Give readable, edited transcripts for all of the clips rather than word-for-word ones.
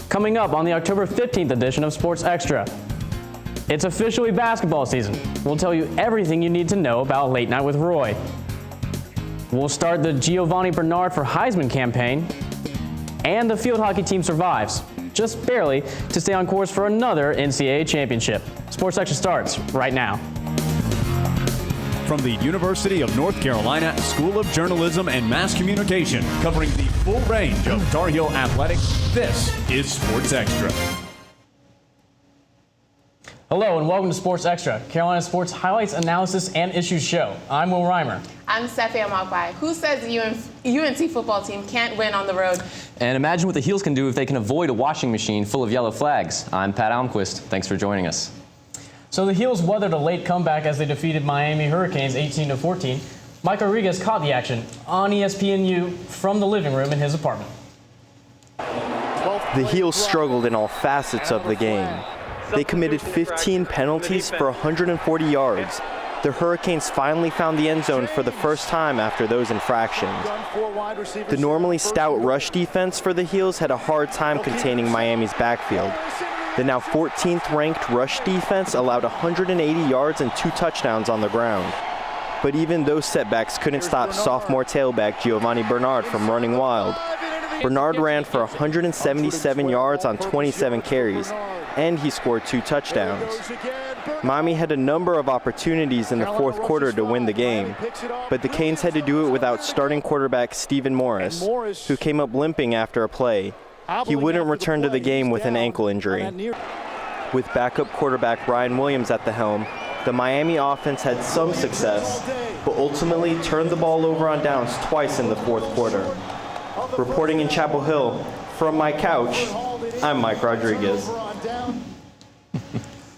Coming up on the October 15th edition of Sports Extra. It's officially basketball season. We'll tell you everything you need to know about Late Night with Roy. We'll start the Giovani Bernard for Heisman campaign. And the field hockey team survives, just barely, to stay on course for another NCAA championship. Sports Extra starts right now. From the University of North Carolina School of Journalism and Mass Communication, covering the full range of Tar Heel athletics, this is Sports Extra. Hello and welcome to Sports Extra, Carolina Sports highlights, analysis, and issues show. I'm Will Reimer. I'm Steffi Amakbai. Who says the UNC football team can't win on the road? And imagine what the Heels can do if they can avoid a washing machine full of yellow flags. I'm Pat Almquist. Thanks for joining us. So the Heels weathered a late comeback as they defeated Miami Hurricanes 18-14. Mike Rodriguez caught the action on ESPNU from the living room in his apartment. The Heels struggled in all facets of the game. They committed 15 penalties for 140 yards. The Hurricanes finally found the end zone for the first time after those infractions. The normally stout rush defense for the Heels had a hard time containing Miami's backfield. The now 14th ranked rush defense allowed 180 yards and 2 touchdowns on the ground. But even those setbacks couldn't stop sophomore tailback Giovani Bernard from running wild. Bernard ran for 177 yards on 27 carries, and he scored 2 touchdowns. Miami had a number of opportunities in the fourth quarter to win the game, but the Canes had to do it without starting quarterback Stephen Morris, who came up limping after a play. He wouldn't return to the game with an ankle injury. With backup quarterback Ryan Williams at the helm, the Miami offense had some success, but ultimately turned the ball over on downs twice in the fourth quarter. Reporting in Chapel Hill, from my couch, I'm Mike Rodriguez.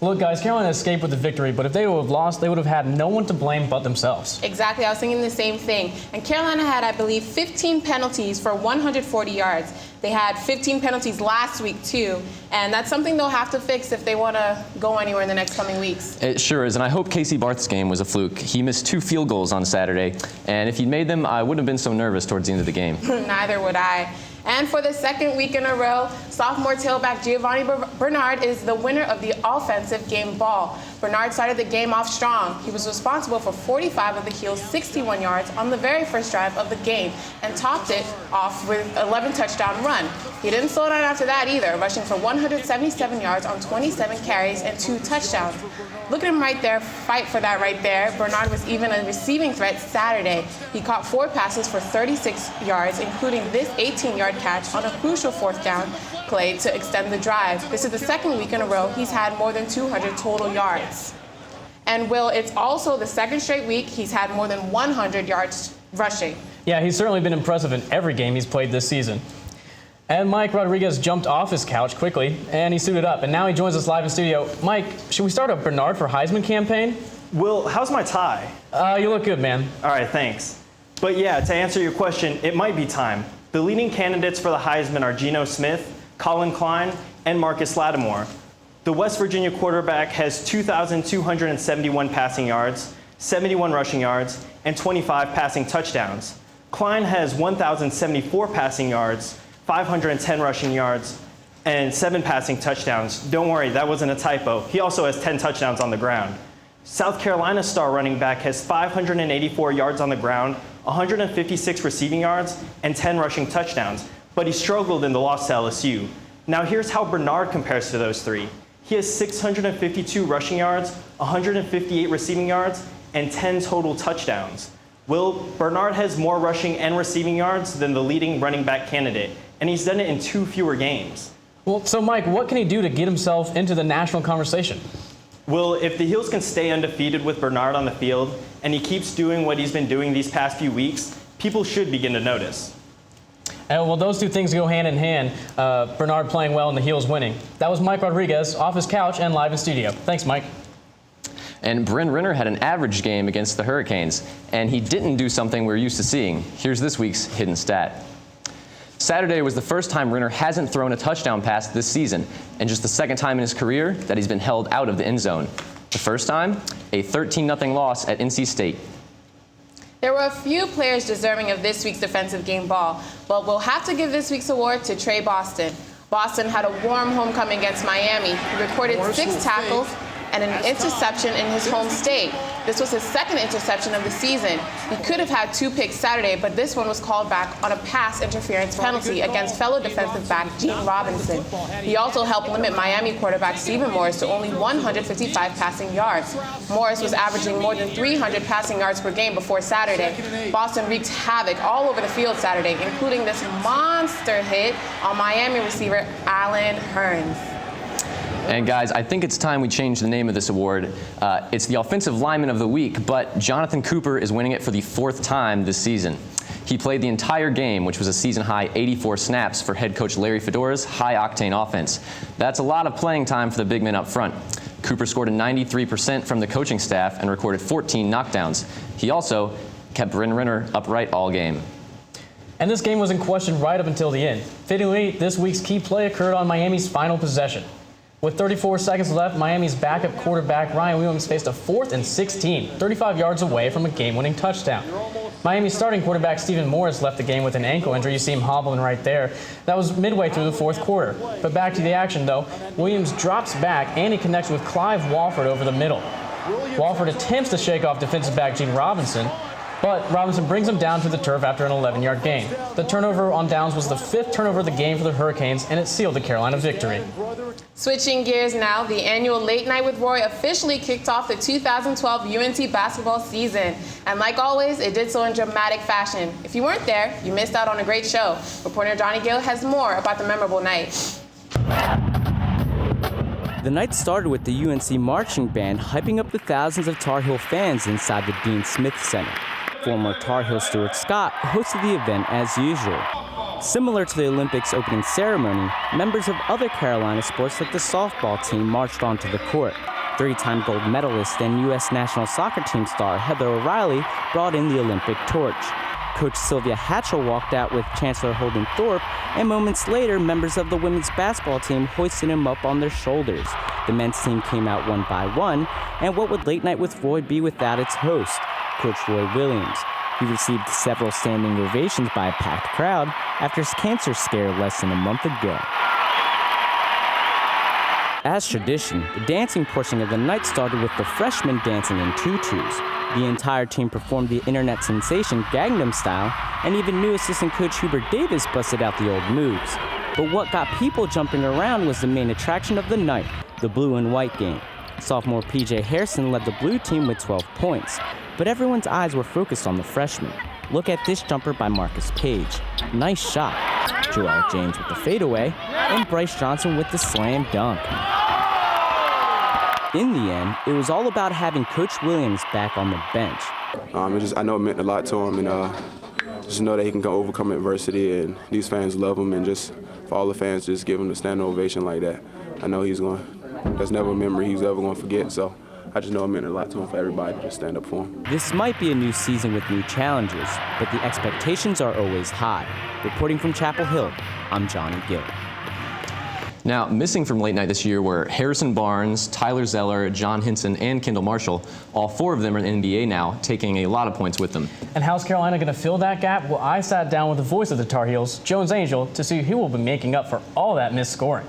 Look, guys, Carolina escaped with the victory, but if they would have lost, they would have had no one to blame but themselves. Exactly. I was thinking the same thing. And Carolina had, I believe, 15 penalties for 140 yards. They had 15 penalties last week, too. And that's something they'll have to fix if they want to go anywhere in the next coming weeks. It sure is, and I hope Casey Barth's game was a fluke. He missed 2 field goals on Saturday, and if he'd made them, I wouldn't have been so nervous towards the end of the game. Neither would I. And for the second week in a row, sophomore tailback Giovani Bernard is the winner of the offensive game ball. Bernard started the game off strong. He was responsible for 45 of the Heels' 61 yards on the very first drive of the game and topped it off with an 11 touchdown run. He didn't slow down after that either, rushing for 177 yards on 27 carries and 2 touchdowns. Look at him right there, fight for that right there. Bernard was even a receiving threat Saturday. He caught 4 passes for 36 yards, including this 18-yard catch on a crucial fourth down play to extend the drive. This is the second week in a row he's had more than 200 total yards. And Will, it's also the second straight week he's had more than 100 yards rushing. Yeah, he's certainly been impressive in every game he's played this season. And Mike Rodriguez jumped off his couch quickly, and he suited up. And now he joins us live in studio. Mike, should we start a Bernard for Heisman campaign? Will, how's my tie? You look good, man. All right, thanks. But yeah, to answer your question, it might be time. The leading candidates for the Heisman are Geno Smith, Colin Klein, and Marcus Lattimore. The West Virginia quarterback has 2,271 passing yards, 71 rushing yards, and 25 passing touchdowns. Klein has 1,074 passing yards, 510 rushing yards, and 7 passing touchdowns. Don't worry, that wasn't a typo. He also has 10 touchdowns on the ground. South Carolina star running back has 584 yards on the ground, 156 receiving yards, and 10 rushing touchdowns, but he struggled in the loss to LSU. Now here's how Bernard compares to those 3. He has 652 rushing yards, 158 receiving yards, and 10 total touchdowns. Bernard has more rushing and receiving yards than the leading running back candidate, and he's done it in 2 fewer games. Well, so Mike, what can he do to get himself into the national conversation? Well, if the Heels can stay undefeated with Bernard on the field, and he keeps doing what he's been doing these past few weeks, people should begin to notice. Well, those 2 things go hand in hand, Bernard playing well and the Heels winning. That was Mike Rodriguez off his couch and live in studio. Thanks, Mike. And Bryn Renner had an average game against the Hurricanes, and he didn't do something we're used to seeing. Here's this week's hidden stat. Saturday was the first time Renner hasn't thrown a touchdown pass this season, and just the second time in his career that he's been held out of the end zone. The first time, a 13-0 loss at NC State. There were a few players deserving of this week's defensive game ball, but we'll have to give this week's award to Trey Boston. Boston had a warm homecoming against Miami. He recorded 6 tackles and an interception in his home state. This was his second interception of the season. He could have had 2 picks Saturday, but this one was called back on a pass interference penalty against fellow defensive back Gene Robinson. He also helped limit Miami quarterback Stephen Morris to only 155 passing yards. Morris was averaging more than 300 passing yards per game before Saturday. Boston wreaked havoc all over the field Saturday, including this monster hit on Miami receiver Allen Hurns. And guys, I think it's time we change the name of this award. It's the Offensive Lineman of the Week, but Jonathan Cooper is winning it for the 4th time this season. He played the entire game, which was a season-high 84 snaps for head coach Larry Fedora's high-octane offense. That's a lot of playing time for the big men up front. Cooper scored a 93% from the coaching staff and recorded 14 knockdowns. He also kept Bryn Renner upright all game. And this game was in question right up until the end. Fittingly, this week's key play occurred on Miami's final possession. With 34 seconds left, Miami's backup quarterback Ryan Williams faced a 4th and 16, 35 yards away from a game-winning touchdown. Miami's starting quarterback Stephen Morris left the game with an ankle injury. You see him hobbling right there. That was midway through the 4th quarter. But back to the action, though. Williams drops back, and he connects with Clive Walford over the middle. Walford attempts to shake off defensive back Gene Robinson, but Robinson brings him down to the turf after an 11-yard gain. The turnover on downs was the 5th turnover of the game for the Hurricanes, and it sealed the Carolina victory. Switching gears now, the annual Late Night with Roy officially kicked off the 2012 UNT basketball season. And like always, it did so in dramatic fashion. If you weren't there, you missed out on a great show. Reporter Johnny Gill has more about the memorable night. The night started with the UNC marching band hyping up the thousands of Tar Heel fans inside the Dean Smith Center. Former Tar Heel Stuart Scott hosted the event as usual. Similar to the Olympics opening ceremony, members of other Carolina sports like the softball team marched onto the court. 3-time gold medalist and U.S. national soccer team star Heather O'Reilly brought in the Olympic torch. Coach Sylvia Hatchell walked out with Chancellor Holden Thorpe, and moments later, members of the women's basketball team hoisted him up on their shoulders. The men's team came out one by one, and what would Late Night with Roy be without its host, Coach Roy Williams? He received several standing ovations by a packed crowd after his cancer scare less than a month ago. As tradition, the dancing portion of the night started with the freshmen dancing in tutus. The entire team performed the internet sensation Gangnam Style, and even new assistant coach Hubert Davis busted out the old moves. But what got people jumping around was the main attraction of the night, the blue and white game. Sophomore PJ Harrison led the blue team with 12 points, but everyone's eyes were focused on the freshman. Look at this jumper by Marcus Page. Nice shot. Joel James with the fadeaway, and Bryce Johnson with the slam dunk. In the end, it was all about having Coach Williams back on the bench. I know it meant a lot to him, and just know that he can go overcome adversity, and these fans love him, and just for all the fans, just give him a standing ovation like that. I know that's never a memory he's ever going to forget, so I just know it meant a lot to him for everybody to just stand up for him. This might be a new season with new challenges, but the expectations are always high. Reporting from Chapel Hill, I'm Johnny Gill. Now, missing from Late Night this year were Harrison Barnes, Tyler Zeller, John Hinson, and Kendall Marshall. All 4 of them are in the NBA now, taking a lot of points with them. And how's Carolina going to fill that gap? Well, I sat down with the voice of the Tar Heels, Jones Angel, to see who will be making up for all that missed scoring.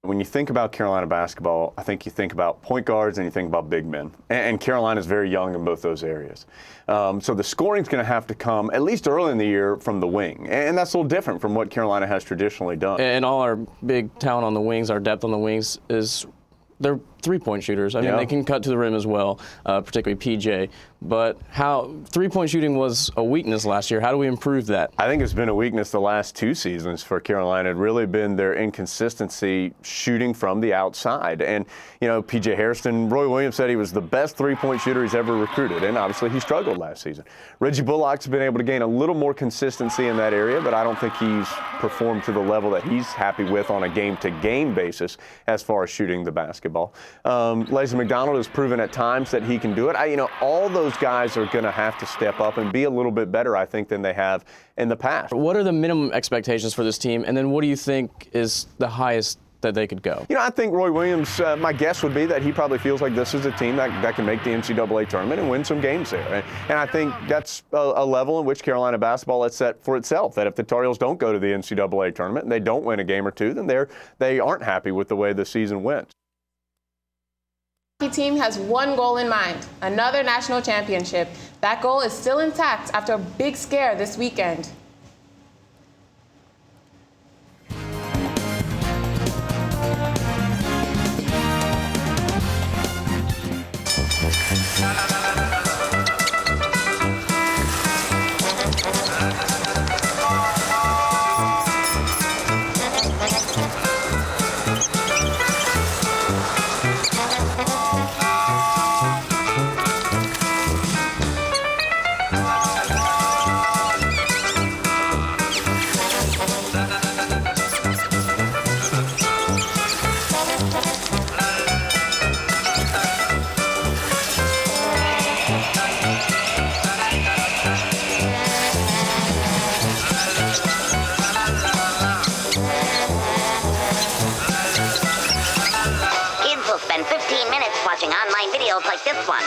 When you think about Carolina basketball, I think you think about point guards and you think about big men. And Carolina is very young in both those areas. So the scoring's going to have to come, at least early in the year, from the wing. And that's a little different from what Carolina has traditionally done. And all our big talent on the wings, our depth on the wings, they're three-point shooters. I mean, they can cut to the rim as well, particularly PJ. But how three-point shooting was a weakness last year. How do we improve that? I think it's been a weakness the last 2 seasons for Carolina. It really been their inconsistency shooting from the outside. And, you know, PJ Harrison, Roy Williams said he was the best three-point shooter he's ever recruited. And obviously he struggled last season. Reggie Bullock's been able to gain a little more consistency in that area, but I don't think he's performed to the level that he's happy with on a game-to-game basis as far as shooting the basketball. Lazy McDonald has proven at times that he can do it. All those guys are going to have to step up and be a little bit better, I think, than they have in the past. What are the minimum expectations for this team, and then what do you think is the highest that they could go. You know, I think Roy Williams, my guess would be that he probably feels like this is a team that can make the NCAA tournament and win some games there. And I think that's a level in which Carolina basketball has set for itself, that if the Tar Heels don't go to the NCAA tournament and they don't win a game or two, then they aren't happy with the way the season went. The team has one goal in mind, another national championship. That goal is still intact after a big scare this weekend. Online videos like this one.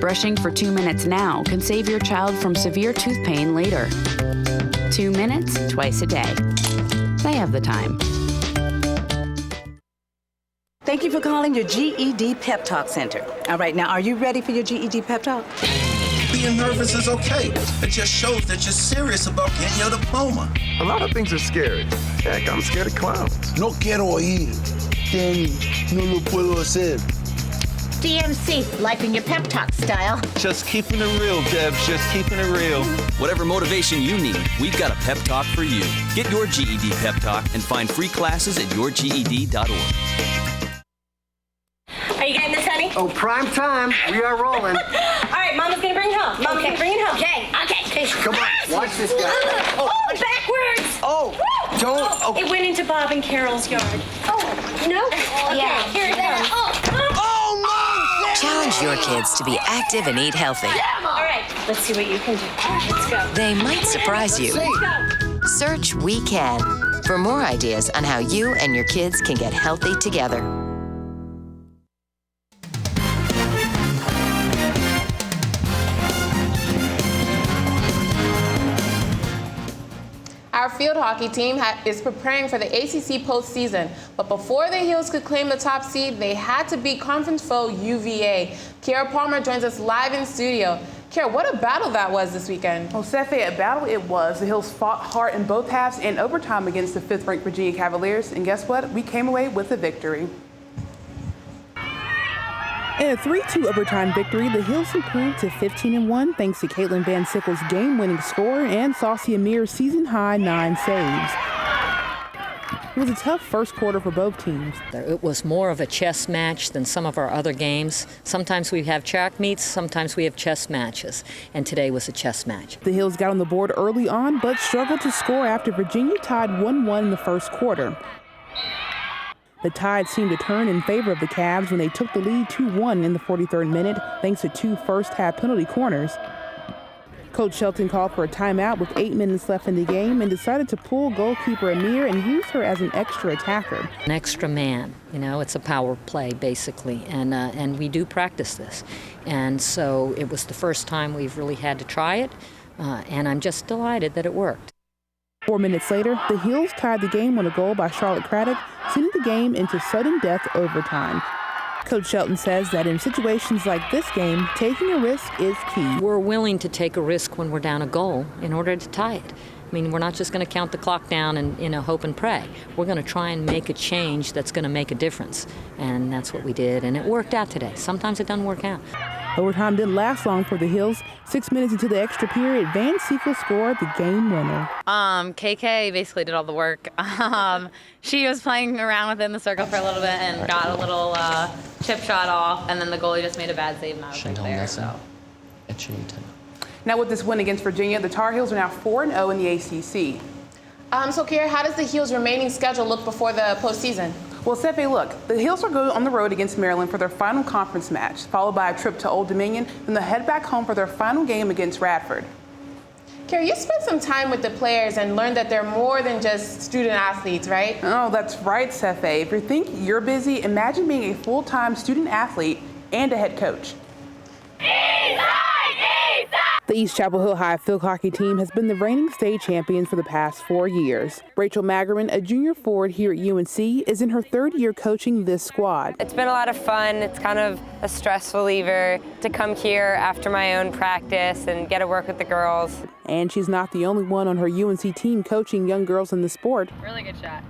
Brushing for 2 minutes now can save your child from severe tooth pain later. 2 minutes, twice a day. They have the time. Thank you for calling your GED Pep Talk Center. All right, now, are you ready for your GED Pep Talk? Being nervous is okay. It just shows that you're serious about getting your diploma. A lot of things are scary. Heck, I'm scared of clowns. No quiero ir. No lo puedo hacer. DMC, life in your pep talk style. Just keeping it real, Debs. Just keeping it real. Whatever motivation you need, we've got a pep talk for you. Get your GED pep talk and find free classes at yourged.org. Are you getting this, honey? Oh, prime time. We are rolling. All right, Mama's gonna bring it home. Mama's gonna bring it home. Okay. Come on, watch this guy. Oh, backwards. Oh, don't. Oh. It went into Bob and Carol's yard. Oh, no? Okay, here it comes. Oh, no! Challenge your kids to be active and eat healthy. All right, let's see what you can do. Let's go. They might surprise you. Let's go. Search We Can for more ideas on how you and your kids can get healthy together. Our field hockey team is preparing for the ACC postseason, but before the Heels could claim the top seed, they had to beat conference foe UVA. Kiera Palmer joins us live in studio. Kiera, what a battle that was this weekend. Well, Steffi, a battle it was. The Heels fought hard in both halves and overtime against the 5th-ranked Virginia Cavaliers, and guess what? We came away with a victory. In a 3-2 overtime victory, the Heels improved to 15-1 thanks to Caitlin Van Sickle's game-winning score and Saucy Amir's season-high 9 saves. It was a tough first quarter for both teams. It was more of a chess match than some of our other games. Sometimes we have track meets, sometimes we have chess matches, and today was a chess match. The Heels got on the board early on, but struggled to score after Virginia tied 1-1 in the first quarter. The tide seemed to turn in favor of the Cavs when they took the lead 2-1 in the 43rd minute, thanks to 2 first-half penalty corners. Coach Shelton called for a timeout with 8 minutes left in the game and decided to pull goalkeeper Amir and use her as an extra attacker. An extra man, you know, it's a power play basically, and we do practice this. And so it was the first time we've really had to try it, and I'm just delighted that it worked. 4 minutes later, the Heels tied the game on a goal by Charlotte Craddock, sending the game into sudden death overtime. Coach Shelton says that in situations like this game, taking a risk is key. We're willing to take a risk when we're down a goal in order to tie it. I mean, we're not just going to count the clock down and, hope and pray. We're going to try and make a change that's going to make a difference. And that's what we did, and it worked out today. Sometimes it doesn't work out. Overtime didn't last long for the Heels. 6 minutes into the extra period, Van Sickle scored the game winner. KK basically did all the work. She was playing around within the circle for a little bit and got a little chip shot off, and then the goalie just made a bad save, and I was there. So. Now with this win against Virginia, the Tar Heels are now 4-0 in the ACC. So, Kiera, how does the Heels' remaining schedule look before the postseason? Well, Steffi, look, the Heels will go on the road against Maryland for their final conference match, followed by a trip to Old Dominion, then they'll head back home for their final game against Radford. Carrie, you spent some time with the players and learned that they're more than just student athletes, right? Oh, that's right, Cefe. If you think you're busy, imagine being a full-time student athlete and a head coach. The East Chapel Hill High field hockey team has been the reigning state champions for the past 4 years. Rachel Magerman, a junior forward here at UNC, is in her third year coaching this squad. It's been a lot of fun. It's kind of a stress reliever to come here after my own practice and get to work with the girls. And she's not the only one on her UNC team coaching young girls in the sport. Really good shot.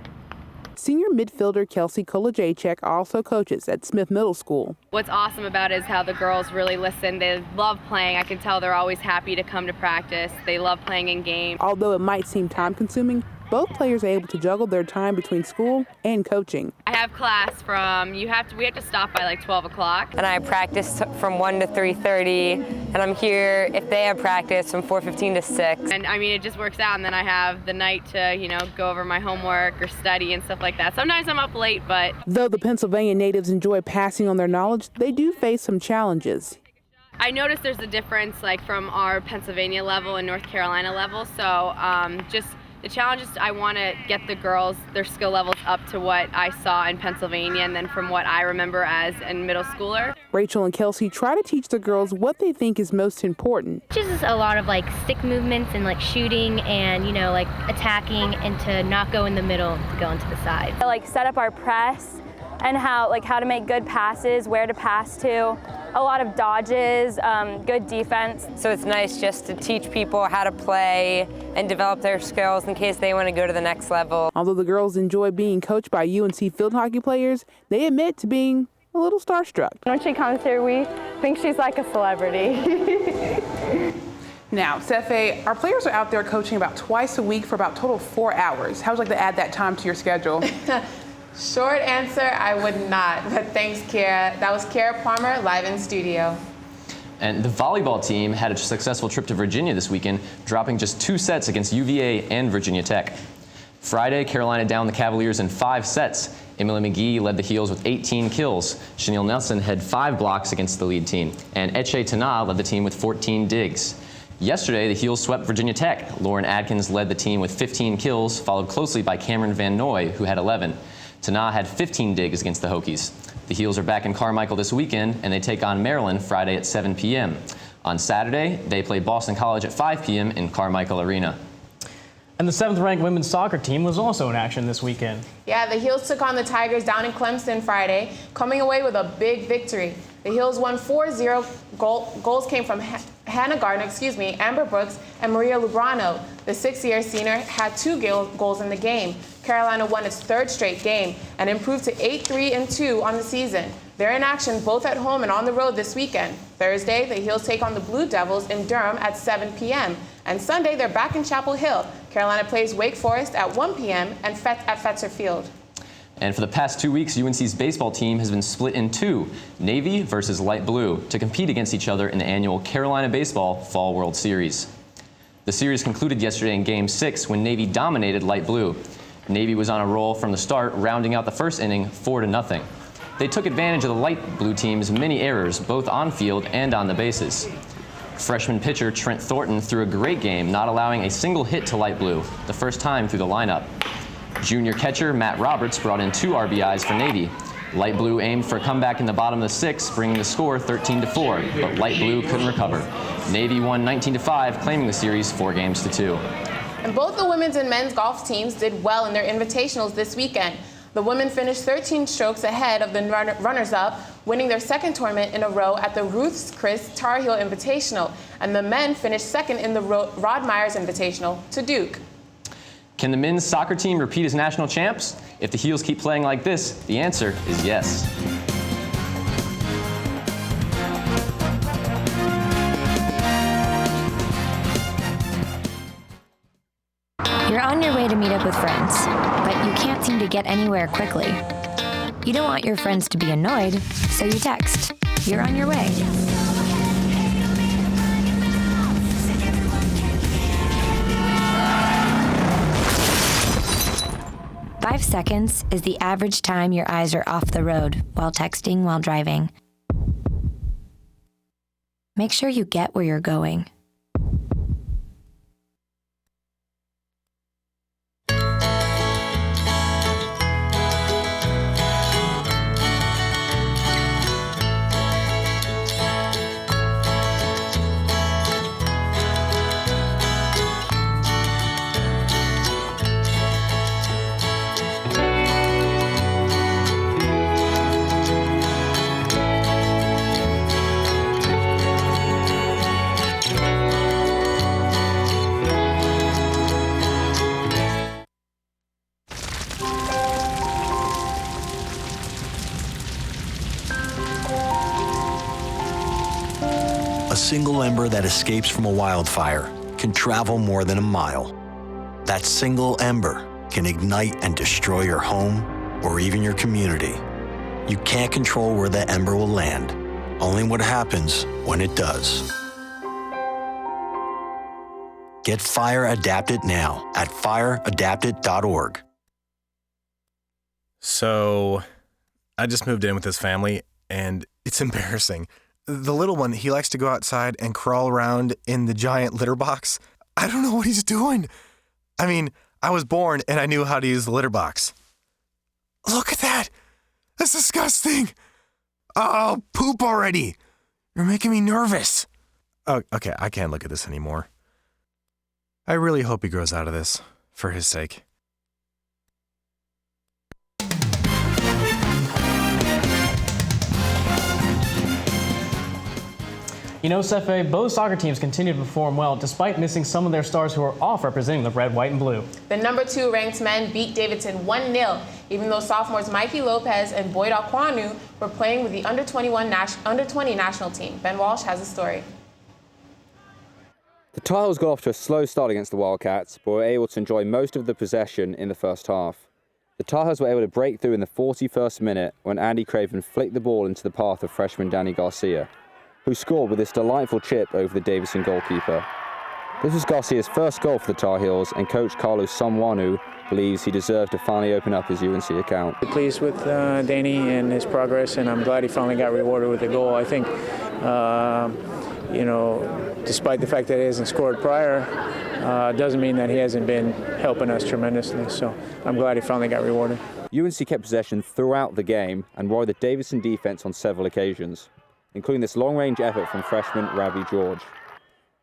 Senior midfielder Kelsey Kolajacek also coaches at Smith Middle School. What's awesome about it is how the girls really listen. They love playing. I can tell they're always happy to come to practice. They love playing in games. Although it might seem time-consuming, both players are able to juggle their time between school and coaching. I have class from, we have to stop by like 12 o'clock. And I practice from 1 to 3:30, and I'm here if they have practice from 4:15 to 6. And I mean, it just works out, and then I have the night to, go over my homework or study and stuff like that. Sometimes I'm up late, but... Though the Pennsylvania natives enjoy passing on their knowledge, they do face some challenges. I noticed there's a difference from our Pennsylvania level and North Carolina level, so just the challenge is I want to get the girls, their skill levels up to what I saw in Pennsylvania and then from what I remember as a middle schooler. Rachel and Kelsey try to teach the girls what they think is most important. Just a lot of stick movements and shooting and attacking and to not go in the middle, to go into the side. Set up our press and how to make good passes, where to pass to. A lot of dodges, good defense. So it's nice just to teach people how to play and develop their skills in case they want to go to the next level. Although the girls enjoy being coached by UNC field hockey players, they admit to being a little starstruck. When she comes here, we think she's like a celebrity. Now, Cefe, our players are out there coaching about twice a week for about total 4 hours. How would you like to add that time to your schedule? Short answer, I would not, but thanks, Kara. That was Kara Palmer, live in studio. And the volleyball team had a successful trip to Virginia this weekend, dropping just 2 sets against UVA and Virginia Tech. Friday, Carolina downed the Cavaliers in 5 sets. Emily McGee led the Heels with 18 kills. Chanel Nelson had 5 blocks against the lead team. And Eche Tana led the team with 14 digs. Yesterday, the Heels swept Virginia Tech. Lauren Adkins led the team with 15 kills, followed closely by Cameron Van Noy, who had 11. Tana had 15 digs against the Hokies. The Heels are back in Carmichael this weekend, and they take on Maryland Friday at 7 p.m. On Saturday, they play Boston College at 5 p.m. in Carmichael Arena. And the 7th-ranked women's soccer team was also in action this weekend. Yeah, the Heels took on the Tigers down in Clemson Friday, coming away with a big victory. The Heels won 4-0. Goals came from Hannah Gardner, Amber Brooks, and Maria Lubrano. The 6-year senior had 2 goals in the game. Carolina won its 3rd straight game and improved to 8-3-2 on the season. They're in action both at home and on the road this weekend. Thursday, the Heels take on the Blue Devils in Durham at 7 p.m. And Sunday, they're back in Chapel Hill. Carolina plays Wake Forest at 1 p.m. at Fetzer Field. And for the past 2 weeks, UNC's baseball team has been split in 2, Navy versus Light Blue, to compete against each other in the annual Carolina Baseball Fall World Series. The series concluded yesterday in Game 6 when Navy dominated Light Blue. Navy was on a roll from the start, rounding out the first inning 4-0. They took advantage of the Light Blue team's many errors, both on field and on the bases. Freshman pitcher Trent Thornton threw a great game, not allowing a single hit to Light Blue, the first time through the lineup. Junior catcher Matt Roberts brought in 2 RBIs for Navy. Light Blue aimed for a comeback in the bottom of the 6th, bringing the score 13-4, but Light Blue couldn't recover. Navy won 19-5, claiming the series 4-2. And both the women's and men's golf teams did well in their invitationals this weekend. The women finished 13 strokes ahead of the runners-up, winning their 2nd tournament in a row at the Ruth's Chris Tar Heel Invitational. And the men finished 2nd in the Rod Myers Invitational to Duke. Can the men's soccer team repeat as national champs? If the Heels keep playing like this, the answer is yes. You're on your way to meet up with friends, but you can't seem to get anywhere quickly. You don't want your friends to be annoyed, so you text, "You're on your way." "5 seconds is the average time your eyes are off the road while texting while driving. Make sure you get where you're going. single ember that escapes from a wildfire can travel more than a mile. That single ember can ignite and destroy your home or even your community. You can't control where that ember will land, only what happens when it does. Get Fire Adapted now at fireadapted.org. So, I just moved in with this family, and it's embarrassing. The little one, he likes to go outside and crawl around in the giant litter box. I don't know what he's doing. I mean, I was born and I knew how to use the litter box. Look at that! That's disgusting! Oh, poop already! You're making me nervous. Oh, okay, I can't look at this anymore. I really hope he grows out of this, for his sake. You know, Sefe, both soccer teams continue to perform well despite missing some of their stars who are off representing the red, white, and blue. The number 2 ranked men beat Davidson 1-0, even though sophomores Mikey Lopez and Boyd Akwanu were playing with the under-20 national team. Ben Walsh has a story. The Tar Heels got off to a slow start against the Wildcats, but were able to enjoy most of the possession in the first half. The Tar Heels were able to break through in the 41st minute when Andy Craven flicked the ball into the path of freshman Danny Garcia, who scored with this delightful chip over the Davidson goalkeeper. This was Garcia's first goal for the Tar Heels, and coach Carlos Somwanu believes he deserved to finally open up his UNC account. Pleased with Danny and his progress, and I'm glad he finally got rewarded with a goal. I think, despite the fact that he hasn't scored prior, doesn't mean that he hasn't been helping us tremendously. So I'm glad he finally got rewarded. UNC kept possession throughout the game and worried the Davidson defense on several occasions, including this long-range effort from freshman Ravi George.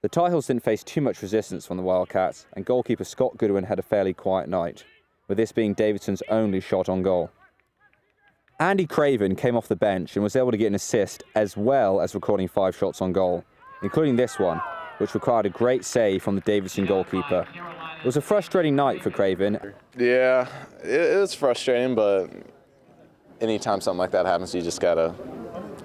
The Tar Heels didn't face too much resistance from the Wildcats, and goalkeeper Scott Goodwin had a fairly quiet night, with this being Davidson's only shot on goal. Andy Craven came off the bench and was able to get an assist as well as recording 5 shots on goal, including this one, which required a great save from the Davidson goalkeeper. It was a frustrating night for Craven. Yeah, it was frustrating, but anytime something like that happens, you just gotta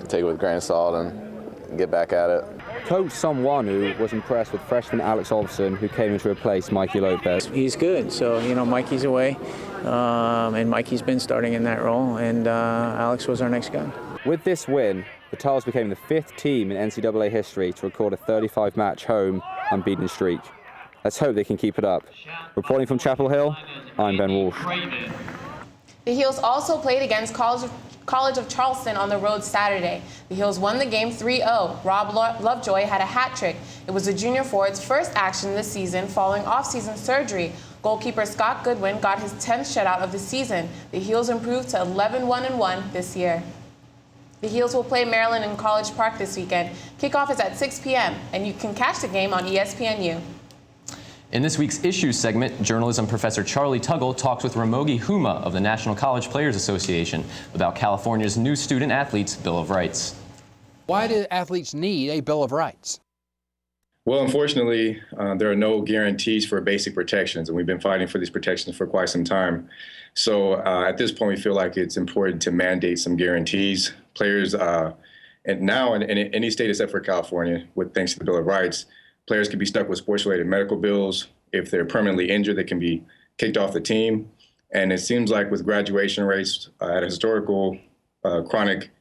take it with a grain of salt and get back at it. Coach Somwanu was impressed with freshman Alex Olson, who came in to replace Mikey Lopez. He's good, so Mikey's away, and Mikey's been starting in that role, and Alex was our next guy. With this win, the Tar Heels became the 5th team in NCAA history to record a 35-match home unbeaten streak. Let's hope they can keep it up. Reporting from Chapel Hill, I'm Ben Walsh. The Heels also played against College of Charleston on the road Saturday. The Heels won the game 3-0. Rob Lovejoy had a hat trick. It was the junior forward's first action this season following off-season surgery. Goalkeeper Scott Goodwin got his 10th shutout of the season. The Heels improved to 11-1-1 this year. The Heels will play Maryland in College Park this weekend. Kickoff is at 6 p.m., and you can catch the game on ESPNU. In this week's Issues segment, journalism professor Charlie Tuggle talks with Ramogi Huma of the National College Players Association about California's new student-athletes' Bill of Rights. Why do athletes need a Bill of Rights? Well, unfortunately, there are no guarantees for basic protections, and we've been fighting for these protections for quite some time. So at this point, we feel like it's important to mandate some guarantees. Players, and now in any state except for California, thanks to the Bill of Rights, players can be stuck with sports-related medical bills. If they're permanently injured, they can be kicked off the team. And it seems like with graduation rates at a historical chronic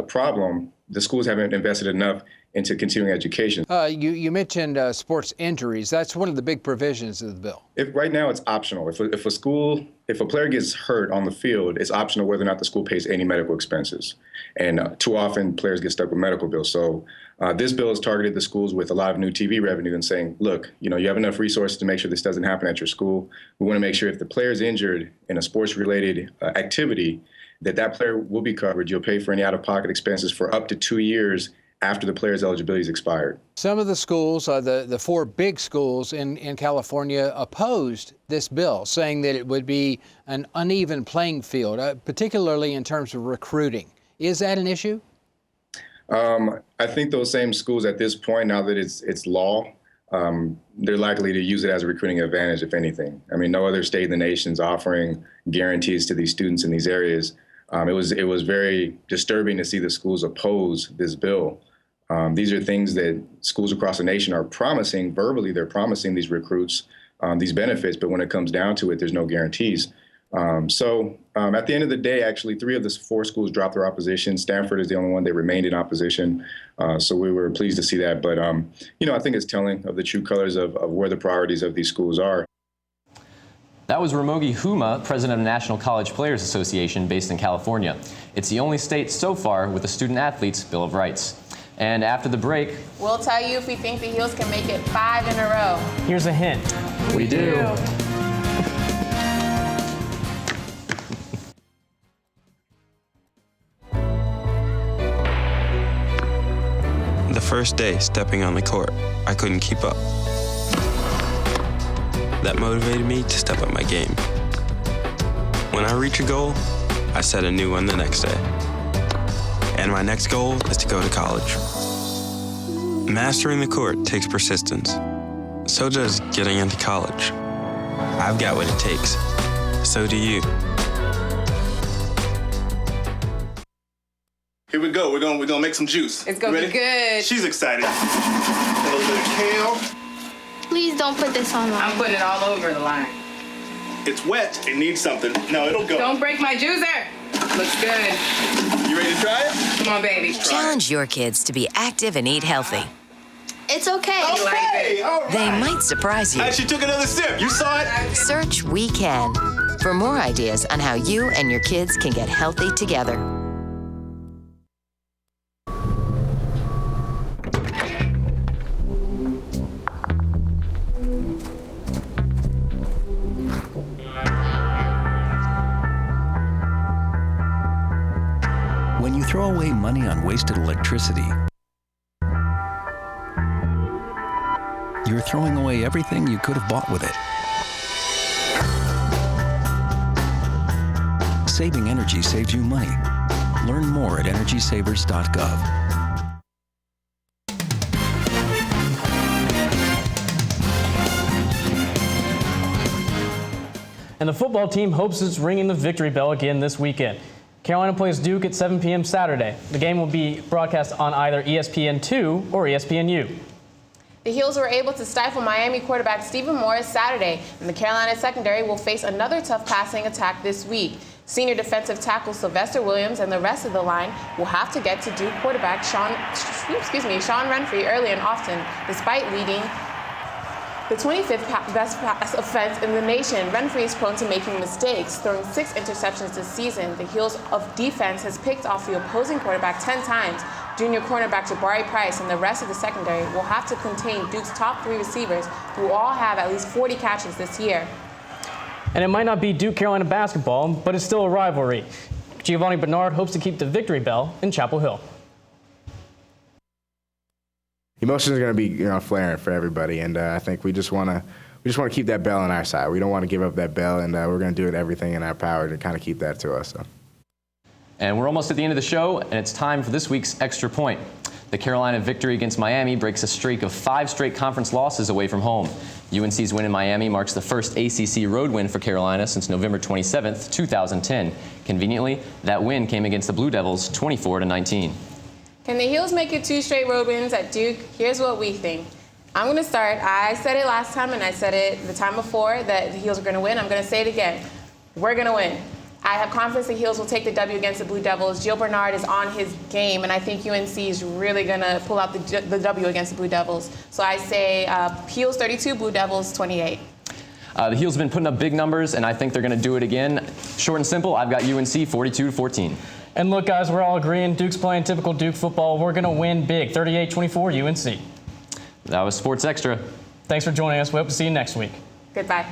problem, the schools haven't invested enough into continuing education. You mentioned sports injuries. That's one of the big provisions of the bill. Right now, it's optional. If a player gets hurt on the field, it's optional whether or not the school pays any medical expenses. And too often, players get stuck with medical bills. So this bill has targeted the schools with a lot of new TV revenue and saying, look, you have enough resources to make sure this doesn't happen at your school. We want to make sure if the player is injured in a sports-related activity, that player will be covered. You'll pay for any out-of-pocket expenses for up to 2 years after the player's eligibility is expired. Some of the schools, the 4 big schools in California, opposed this bill, saying that it would be an uneven playing field, particularly in terms of recruiting. Is that an issue? I think those same schools at this point, now that it's law, they're likely to use it as a recruiting advantage, if anything. I mean, no other state in the nation is offering guarantees to these students in these areas. It was very disturbing to see the schools oppose this bill. These are things that schools across the nation are promising verbally. They're promising these recruits these benefits, but when it comes down to it, there's no guarantees. At the end of the day, actually, 3 of the 4 schools dropped their opposition. Stanford is the only one that remained in opposition. So we were pleased to see that. But, I think it's telling of the true colors of where the priorities of these schools are. That was Ramogi Huma, president of the National College Players Association based in California. It's the only state so far with a student athlete's Bill of Rights. And after the break, we'll tell you if we think the Heels can make it 5 in a row. Here's a hint. We do. The first day stepping on the court, I couldn't keep up. That motivated me to step up my game. When I reach a goal, I set a new one the next day. And my next goal is to go to college. Mastering the court takes persistence. So does getting into college. I've got what it takes. So do you. Here we go. We're gonna make some juice. It's gonna be good. She's excited. A little bit of kale. Please don't put this on line. I'm putting it all over the line. It's wet. It needs something. No, it'll go. Don't break my juicer. Looks good. You ready to try it? Come on, baby. Challenge your kids to be active and eat healthy. It's okay. Okay, all right. They might surprise you. She took another sip. You saw it? Search We Can for more ideas on how you and your kids can get healthy together. When you throw away money on wasted electricity, you're throwing away everything you could have bought with it. Saving energy saves you money. Learn more at energysavers.gov. And the football team hopes it's ringing the victory bell again this weekend. Carolina plays Duke at 7 p.m. Saturday. The game will be broadcast on either ESPN2 or ESPNU. The Heels were able to stifle Miami quarterback Stephen Morris Saturday, and the Carolina secondary will face another tough passing attack this week. Senior defensive tackle Sylvester Williams and the rest of the line will have to get to Duke quarterback Sean Renfree early and often, despite leading the 25th best pass offense in the nation. Renfree is prone to making mistakes, throwing 6 interceptions this season. The Heels of defense has picked off the opposing quarterback 10 times. Junior cornerback Jabari Price and the rest of the secondary will have to contain Duke's top 3 receivers, who all have at least 40 catches this year. And it might not be Duke-Carolina basketball, but it's still a rivalry. Giovani Bernard hopes to keep the victory bell in Chapel Hill. Emotions are going to be, flaring for everybody, and I think we just want to keep that bell on our side. We don't want to give up that bell, and we're going to do everything in our power to kind of keep that to us. So. And we're almost at the end of the show, and it's time for this week's Extra Point. The Carolina victory against Miami breaks a streak of 5 straight conference losses away from home. UNC's win in Miami marks the first ACC road win for Carolina since November 27th, 2010. Conveniently, that win came against the Blue Devils 24-19. Can the Heels make it 2 straight road wins at Duke? Here's what we think. I'm going to start. I said it last time, and I said it the time before, that the Heels are going to win. I'm going to say it again. We're going to win. I have confidence the Heels will take the W against the Blue Devils. Gio Bernard is on his game, and I think UNC is really going to pull out the W against the Blue Devils. So I say Heels 32, Blue Devils 28. The Heels have been putting up big numbers, and I think they're going to do it again. Short and simple, I've got UNC 42-14. And look, guys, we're all agreeing Duke's playing typical Duke football. We're going to win big, 38-24 UNC. That was Sports Extra. Thanks for joining us. We hope to see you next week. Goodbye.